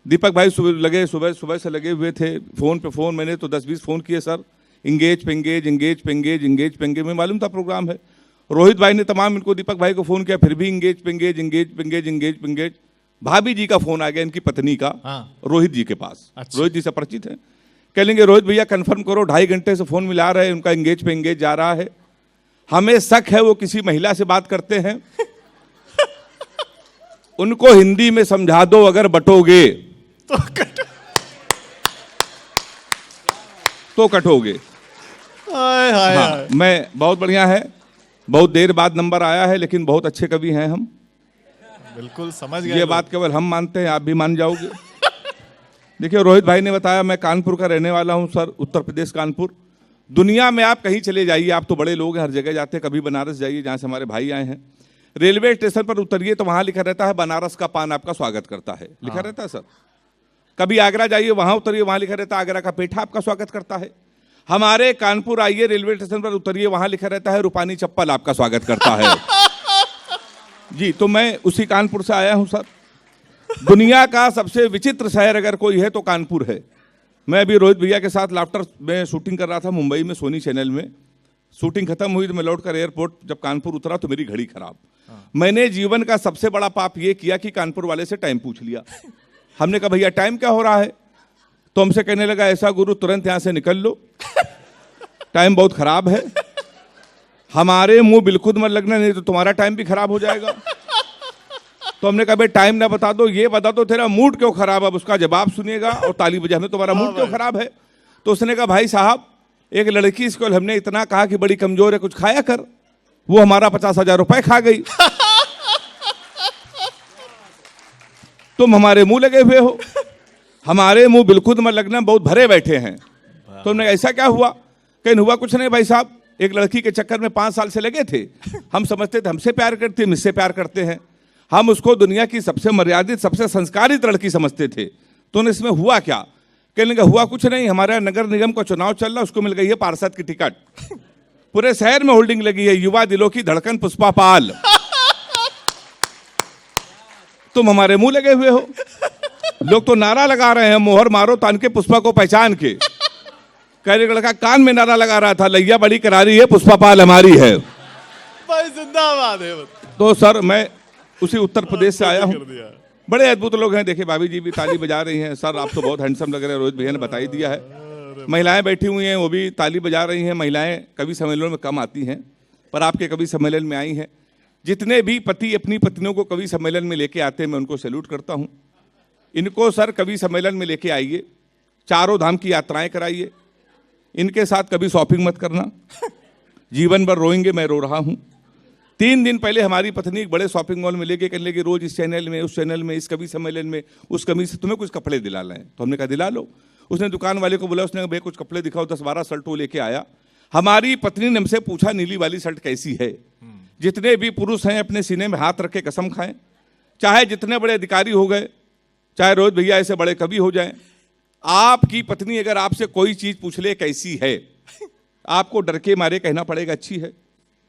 दीपक भाई सुबह से लगे हुए थे फ़ोन पे फ़ोन। मैंने तो 10-20 फ़ोन किए सर, इंगेज पे इंगेज, इंगेज पे इंगेज, इंगेज पे इंगेज। में मालूम था प्रोग्राम है। रोहित भाई ने तमाम इनको दीपक भाई को फ़ोन किया, फिर भी इंगेज पे इंगेज, इंगेज पे इंगेज, इंगेज पे इंगेज। भाभी जी का फ़ोन आ गया, इनकी पत्नी का, रोहित जी के पास। अच्छा। रोहित जी से परिचित है। कह लेंगे रोहित भैया कन्फर्म करो, 2.5 घंटे से फ़ोन मिला रहे हैं, उनका इंगेज पे इंगेज जा रहा है। हमें शक है वो किसी महिला से बात करते हैं। उनको हिंदी में समझा दो, अगर बटोगे तो कटोगे। हाँ, मैं बहुत बढ़िया है, बहुत देर बाद नंबर आया है, लेकिन बहुत अच्छे कवि हैं हम। बिल्कुल समझ गए। ये बात केवल हम मानते हैं, आप भी मान जाओगे। देखिए, रोहित भाई ने बताया मैं कानपुर का रहने वाला हूं सर, उत्तर प्रदेश कानपुर। दुनिया में आप कहीं चले जाइए, आप तो बड़े लोग हैं, हर जगह जाते हैं। कभी बनारस जाइए, जहाँ से हमारे भाई आए हैं, रेलवे स्टेशन पर उतरिए तो वहाँ लिखा रहता है बनारस का पान आपका स्वागत करता है, लिखा रहता है सर। कभी आगरा जाइए, वहाँ उतरिए, वहाँ लिखा रहता है आगरा का पेठा आपका स्वागत करता है। हमारे कानपुर आइए, रेलवे स्टेशन पर उतरिए, वहाँ लिखा रहता है रूपानी चप्पल आपका स्वागत करता है। जी, तो मैं उसी कानपुर से आया हूँ सर। दुनिया का सबसे विचित्र शहर अगर कोई है तो कानपुर है। मैं अभी रोहित भैया के साथ लाफ्टर में शूटिंग कर रहा था मुंबई में, सोनी चैनल में। शूटिंग खत्म हुई तो मैं लौटकर एयरपोर्ट जब कानपुर उतरा तो मेरी घड़ी खराब। मैंने जीवन का सबसे बड़ा पाप ये किया कि कानपुर वाले से टाइम पूछ लिया। हमने कहा भैया टाइम क्या हो रहा है? तो हमसे कहने लगा ऐसा गुरु तुरंत यहाँ से निकल लो, टाइम बहुत खराब है। हमारे मुंह बिल्कुल मत लगना, नहीं तो तुम्हारा टाइम भी खराब हो जाएगा। तो हमने कहा भाई टाइम ना बता दो, ये बता दो तेरा मूड क्यों खराब है। अब उसका जवाब सुनिएगा और ताली बजा। हमने तुम्हारा मूड क्यों खराब है? तो उसने कहा भाई साहब, एक लड़की इसको हमने इतना कहा कि बड़ी कमजोर है, कुछ खाया कर, वो हमारा 50,000 रुपए खा गई। तुम हमारे मुंह लगे हुए हो, हमारे मुंह बिल्कुल मत लगना, बहुत भरे बैठे हैं। तो हमने ऐसा क्या हुआ? कहीं हुआ कुछ नहीं भाई साहब, एक लड़की के चक्कर में 5 साल से लगे थे। हम समझते थे हमसे प्यार करते हैं, मुझसे प्यार करते हैं। हम उसको दुनिया की सबसे मर्यादित, सबसे संस्कारित लड़की समझते थे। तो इसमें हुआ क्या? कहने लगा हुआ कुछ नहीं, हमारा नगर निगम का चुनाव चल रहा, उसको मिल गई है पार्षद की टिकट। पूरे शहर में होल्डिंग लगी है, युवा दिलों की धड़कन पुष्पा पाल। तुम हमारे मुंह लगे हुए हो। लोग तो नारा लगा रहे हैं, मोहर मारो तान के पुष्पा को पहचान के। कह रहे लड़का कान में नारा लगा रहा था, लैया बड़ी करारी है, पुष्पा पाल हमारी है। भाई जिंदाबाद है। तो सर मैं उसी उत्तर प्रदेश से आया हूँ। बड़े अद्भुत लोग हैं। देखिए भाभी जी भी ताली बजा रही हैं। सर आप तो बहुत हैंडसम लग रहे हैं, रोहित भैया ने बता ही दिया है। महिलाएं बैठी हुई हैं, वो भी ताली बजा रही हैं। महिलाएं कवि सम्मेलन में कम आती हैं, पर आपके कवि सम्मेलन में आई हैं। जितने भी पति अपनी पत्नियों को कवि सम्मेलन में लेके आते हैं, मैं उनको सैल्यूट करता हूँ। इनको सर कवि सम्मेलन में लेके आइए, चारों धाम की यात्राएं कराइए। इनके साथ कभी शॉपिंग मत करना, जीवन भर रोएंगे मैं रो रहा हूँ। 3 दिन पहले हमारी पत्नी एक बड़े शॉपिंग मॉल में लेके कहने लगी रोज इस चैनल में, उस चैनल में, इस कवि सम्मेलन में, उस कमी से तुम्हें कुछ कपड़े दिला लाएं। तो हमने कहा दिला लो। उसने दुकान वाले को बोला, उसने कहा भाई कुछ कपड़े दिखाओ। 10-12 शर्ट वो लेके आया। हमारी पत्नी ने हमसे पूछा नीली वाली शर्ट कैसी है? जितने भी पुरुष हैं अपने सीने में हाथ रख के कसम खाएं, चाहे जितने बड़े अधिकारी हो गए, चाहे रोहित भैया ऐसे बड़े कवि हो जाएं, आपकी पत्नी अगर आपसे कोई चीज पूछ ले कैसी है, आपको डर के मारे कहना पड़ेगा अच्छी है,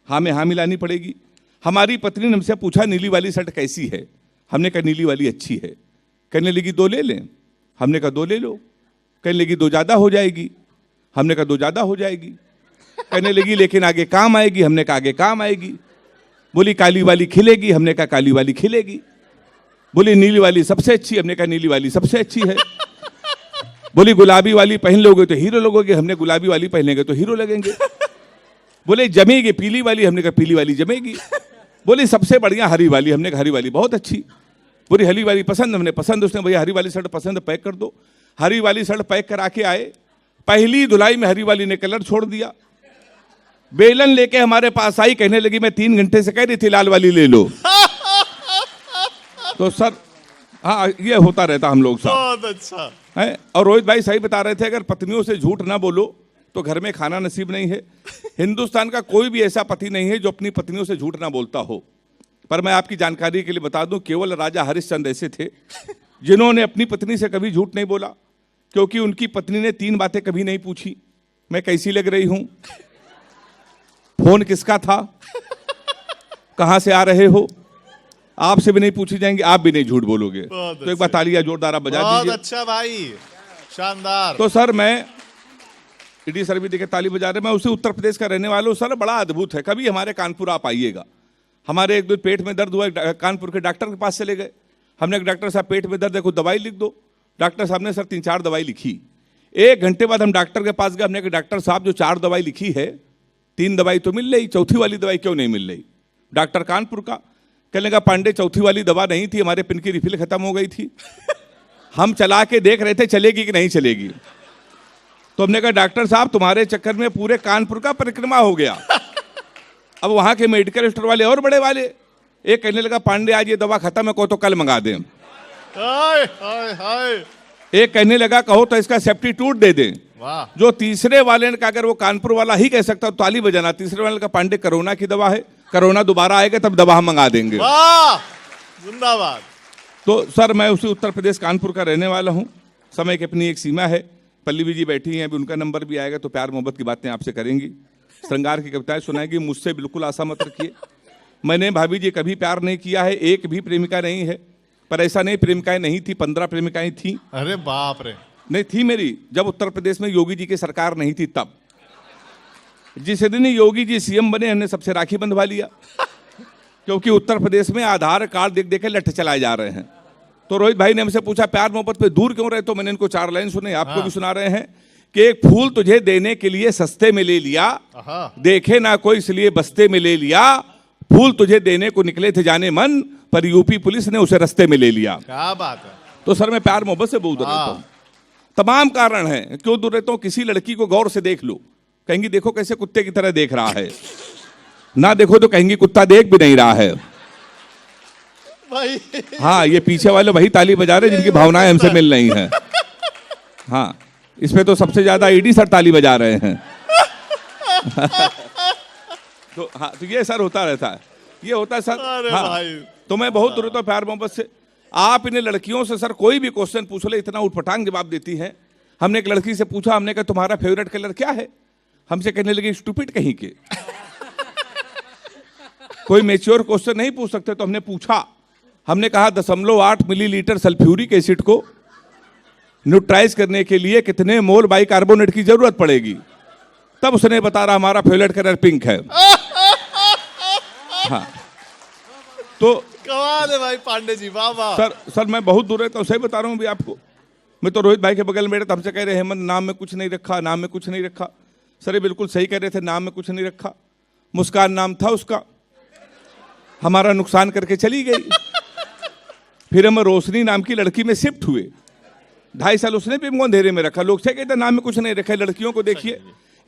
हाँ में हाँ मिलानी पड़ेगी। हमारी पत्नी ने हमसे पूछा नीली वाली शर्ट कैसी है? हमने कहा नीली वाली अच्छी है। कहने लगी 2 ले लें? हमने कहा 2 ले लो। कहने लगी 2 ज़्यादा हो जाएगी? हमने कहा 2 ज़्यादा हो जाएगी। कहने लगी लेकिन आगे काम आएगी? हमने कहा आगे काम आएगी। बोली काली वाली खिलेगी? हमने कहा काली वाली खिलेगी। बोली नीली वाली सबसे अच्छी? हमने कहा नीली वाली सबसे अच्छी है। बोली गुलाबी वाली पहन लोगे तो हीरो लगोगे? हमने गुलाबी वाली पहनेंगे तो हीरो लगेंगे। बोले जमेगी पीली वाली? हमने कहा पीली वाली जमेगी। बोली सबसे बढ़िया हरी वाली? हमने कहा हरी वाली बहुत अच्छी। पूरी हरी वाली पसंद? हमने पसंद। उसने भैया हरी वाली शर्ट पसंद, पैक कर दो। हरी वाली शर्ट पैक करा के आए। पहली धुलाई में हरी वाली ने कलर छोड़ दिया। बेलन लेके हमारे पास आई, कहने लगी मैं 3 घंटे से कह रही थी लाल वाली ले लो। तो सर हाँ ये होता रहता हम लोग साथ। बहुत अच्छा है। और रोहित भाई सही बता रहे थे, अगर पत्नियों से झूठ ना बोलो तो घर में खाना नसीब नहीं है। हिंदुस्तान का कोई भी ऐसा पति नहीं है जो अपनी पत्नियों से झूठ ना बोलता हो। पर मैं आपकी जानकारी के लिए बता दूं, केवल राजा हरिश्चंद्र ऐसे थे जिन्होंने अपनी पत्नी से कभी झूठ नहीं बोला, क्योंकि उनकी पत्नी ने 3 बातें कभी नहीं पूछी। मैं कैसी लग रही हूं, फोन किसका था, कहां से आ रहे हो, आपसे भी नहीं पूछी जाएंगी, आप भी नहीं झूठ बोलोगे। बहुत तो एक बार तालियां जोरदार आप बजा बहुत दीजिए। अच्छा भाई, शानदार। तो सर मैं ईडी सर भी देखे ताली बजा रहे, मैं उसी उत्तर प्रदेश का रहने वाला हूँ सर। बड़ा अद्भुत है, कभी हमारे कानपुर आप आइएगा। हमारे एक दिन पेट में दर्द हुआ, कानपुर के डॉक्टर के पास चले गए। हमने कहा डॉक्टर साहब पेट में दर्द है, कोई दवाई लिख दो। डॉक्टर साहब ने सर 3-4 दवाई लिखी। 1 घंटे बाद हम डॉक्टर के पास गए, हमने कहा डॉक्टर साहब जो 4 दवाई लिखी है, 3 दवाई तो मिल रही, चौथी वाली दवाई क्यों नहीं मिल रही? डॉक्टर कानपुर का कहने लगा पांडे चौथी वाली दवा नहीं थी, हमारे पिन की रिफिल खत्म हो गई थी। हम चला के देख रहे थे चलेगी कि नहीं चलेगी। तो हमने कहा डॉक्टर साहब तुम्हारे चक्कर में पूरे कानपुर का परिक्रमा हो गया। अब वहां के मेडिकल स्टोर वाले और बड़े वाले, एक कहने लगा पांडे आज ये दवा खत्म है, को तो कल मंगा दें। हाय हाय हाय, एक कहने लगा कहो तो इसका सब्स्टिट्यूट दे दें। वाह, जो तीसरे वाले ने कहा अगर वो कानपुर वाला ही कह सकता तो ताली बजाना। तीसरे वाले का पांडे कोरोना की दवा है, कोरोना दोबारा आएगा तब दवा हम मंगा देंगे। वाह, जिंदाबाद। तो सर मैं उसी उत्तर प्रदेश कानपुर का रहने वाला हूँ। समय की अपनी एक सीमा है। पल्लवी जी बैठी हैं, अभी उनका नंबर भी आएगा तो प्यार मोहब्बत की बातें आपसे करेंगी, श्रृंगार की कविताएं सुनाएगी। मुझसे बिल्कुल आशा मत रखिए, मैंने भाभी जी कभी प्यार नहीं किया है, एक भी प्रेमिका नहीं है। पर ऐसा नहीं प्रेमिकाएं नहीं थी, 15 प्रेमिकाएं थी। अरे बाप रे, नहीं थी मेरी, जब उत्तर प्रदेश में योगी जी की सरकार नहीं थी तब। जिस दिन योगी जी सीएम बने हमने सबसे राखी बंधवा लिया, क्योंकि उत्तर प्रदेश में आधार कार्ड देख देख के लठ चलाए जा रहे हैं। तो रोहित भाई ने हमसे पूछा प्यार मोहब्बत पे दूर क्यों रहे, तो मैंने इनको 4 लाइन सुने, आपको भी सुना रहे हैं कि एक फूल तुझे देने के लिए सस्ते में ले लिया, देखे ना कोई इसलिए बस्ते में ले लिया। फूल तुझे देने को निकले थे जाने मन, पर यूपी पुलिस ने उसे रास्ते में ले लिया। क्या बात है। तो सर मैं प्यार मोहब्बत से बहुत दूर रहता हूँ। तमाम कारण हैं क्यों दूर रहता हूँ। किसी लड़की को गौर से देख लो, कहेंगी देखो कैसे कुत्ते की तरह देख रहा है, ना देखो तो कहेंगी कुत्ता देख भी नहीं रहा है। भाई हाँ, ये पीछे वाले वही ताली बजा रहे जिनकी भावनाएं हमसे मिल रही हैं। हाँ, इसमें तो सबसे ज्यादा ईडी सर ताली बजा रहे हैं। तो हाँ, तो ये सर होता रहता है, ये होता है सर। अरे हाँ, भाई, तो मैं बहुत दूर रहता हूँ प्यार मोहब्बत से। आप इन्हें लड़कियों से सर कोई भी क्वेश्चन पूछ ले इतना उठपटांग जवाब देती हैं। हमने एक लड़की से पूछा, हमने कहा तुम्हारा फेवरेट कलर क्या है? हमसे कहने लगी स्टूपिड कहीं के। कोई मैच्योर क्वेश्चन नहीं पूछ सकते, तो हमने पूछा। हमने कहा 0.8 मिलीलीटर सल्फ्यूरिक एसिड को न्यूट्राइज करने के लिए कितने मोल बाइकार्बोनेट की जरूरत पड़ेगी? तब उसने बता रहा हमारा फेवरेट कलर पिंक है। हाँ, तो कमाल है भाई पांडे जी, वाह वाह। सर मैं बहुत दूर रहता हूँ, सही बता रहा हूँ भी आपको। मैं तो रोहित भाई के बगल में रहता, हमसे कह रहे हेमंत नाम में कुछ नहीं रखा, नाम में कुछ नहीं रखा। सर ये बिल्कुल सही कह रहे थे, नाम में कुछ नहीं रखा। मुस्कान नाम था उसका, हमारा नुकसान करके चली गई। फिर हम रोशनी नाम की लड़की में शिफ्ट हुए, 2.5 साल उसने भी हमको अंधेरे में रखा। लोग से कहते नाम में कुछ नहीं रखा। लड़कियों को देखिए,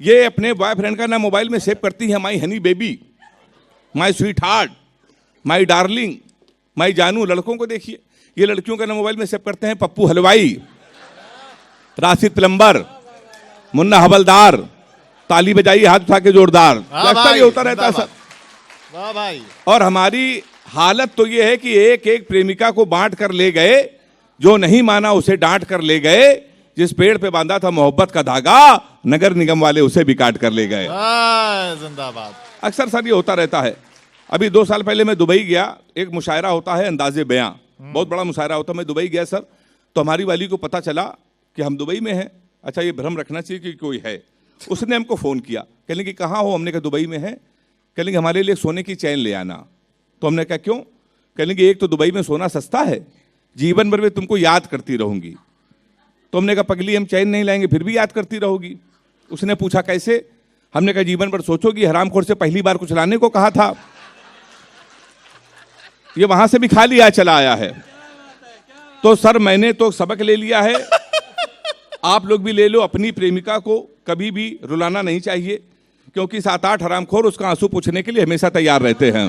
ये अपने बॉयफ्रेंड का नाम मोबाइल में सेव करती है, my honey baby, my sweet heart, my darling, my जानू। लड़कों को देखिए, ये लड़कियों का नाम मोबाइल में सेव करते हैं पप्पू हलवाई, राशिद प्लम्बर, मुन्ना हवलदार। ताली बजाइए हाथ उठा के जोरदार। ये होता रहता है सर। वाह भाई। और हमारी हालत तो ये है कि एक एक प्रेमिका को बांट कर ले गए, जो नहीं माना उसे डांट कर ले गए। जिस पेड़ पे बांधा था मोहब्बत का धागा, नगर निगम वाले उसे भी काट कर ले गए। जिंदाबाद। अक्सर सर ये होता रहता है। अभी 2 साल पहले मैं दुबई गया, एक मुशायरा होता है अंदाजे बयां, बहुत बड़ा मुशायरा होता है। मैं दुबई गया सर, तो हमारी वाली को पता चला कि हम दुबई में हैं। अच्छा, ये भ्रम रखना चाहिए कि कोई है। उसने हमको फ़ोन किया, कहने कि कहाँ हो? हमने कहा दुबई में है। कहने कि हमारे लिए सोने की चैन ले आना। तो हमने कहा क्यों? कहने कि एक तो दुबई में सोना सस्ता है, जीवन भर में तुमको याद करती रहूंगी। तो हमने कहा पगली हम चैन नहीं लाएंगे फिर भी याद करती रहोगी। उसने पूछा कैसे? हमने कहा जीवन भर सोचोगी, हरामखोर से पहली बार कुछ लाने को कहा था, ये वहां से भी खा लिया चला आया है। तो सर मैंने तो सबक ले लिया है, आप लोग भी ले लो। अपनी प्रेमिका को कभी भी रुलाना नहीं चाहिए, क्योंकि 7-8 हरामखोर उसका आंसू पूछने के लिए हमेशा तैयार रहते हैं।